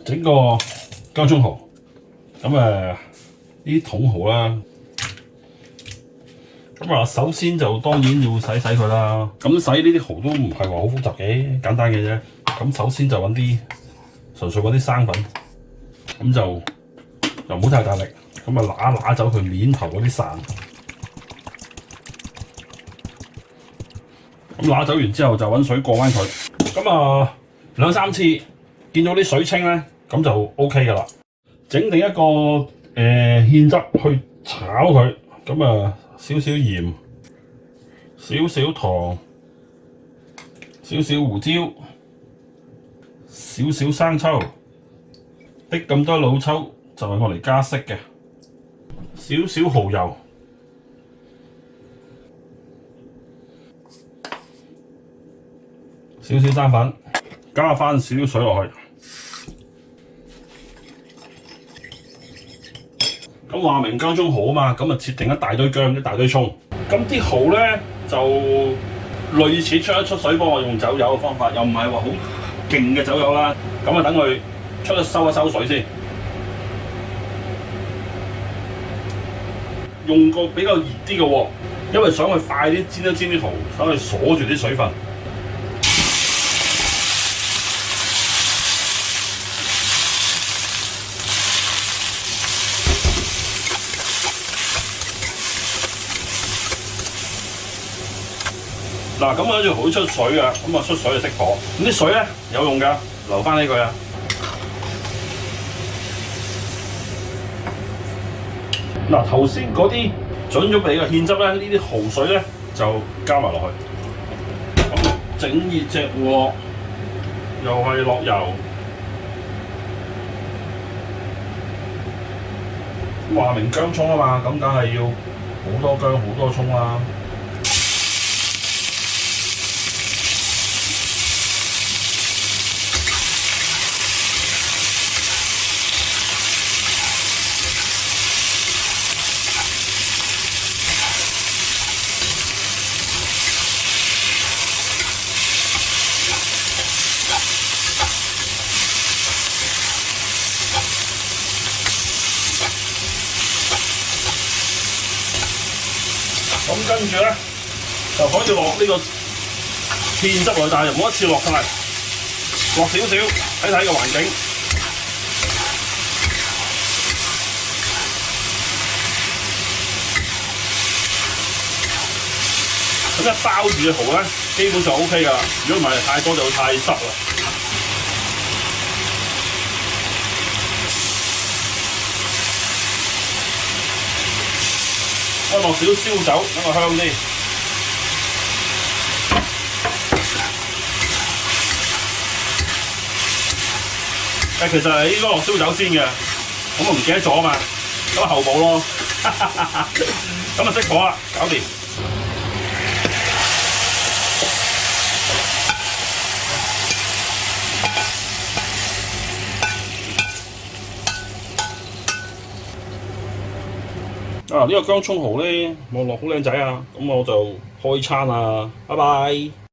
整個薑葱蠔，咁呢啲茼蠔啦。咁首先就當然要洗佢啦。咁洗呢啲蠔都唔係話好複雜嘅，簡單嘅啫。咁首先就純粹揾啲生粉，咁就又唔好太大力，咁揦走佢面頭嗰啲潺。咁揦走完之後就揾水過返佢。咁2、3次見到啲水清咧，咁就 OK 噶啦。整定一個芡汁去炒佢，咁少少鹽、少少糖、少少胡椒、少少生抽，滴咁多老抽就係我嚟加色嘅，少少蠔油，少少生粉，加返少少水落去。咁話明薑葱蠔啊嘛，咁切定一大堆薑、一大堆葱。咁啲蠔咧就類似出一出水幫我用走油嘅方法，又唔係話好勁嘅走油啦。咁等佢收一收水先，用個比較熱啲嘅鑊，因為想去快啲煎啲蠔，想去鎖住啲水分。嗱，咁跟住好出水啊，咁出水就熄火。咁啲水咧有用㗎，留翻呢佢啊。嗱，頭先嗰啲準咗備嘅芡汁咧，呢啲蠔水咧就加埋落去。咁整熱隻鑊，又係落油。話明薑葱啊嘛，咁梗係要好多薑好多葱啦。咁跟住咧就可以落呢個芡汁落去，但係唔好一次落晒，落少少睇睇個環境。咁一包住隻蠔咧，基本上 OK 㗎啦。如果唔係太多就會太濕啦。我落少少燒酒，等佢香啲。其實係應該落燒酒先嘅，咁我唔記得咗啊嘛，咁後補咯。咁熄火啦，搞掂。呢個薑葱蠔咧，望落好靚仔啊！咁我就開餐啦，拜拜。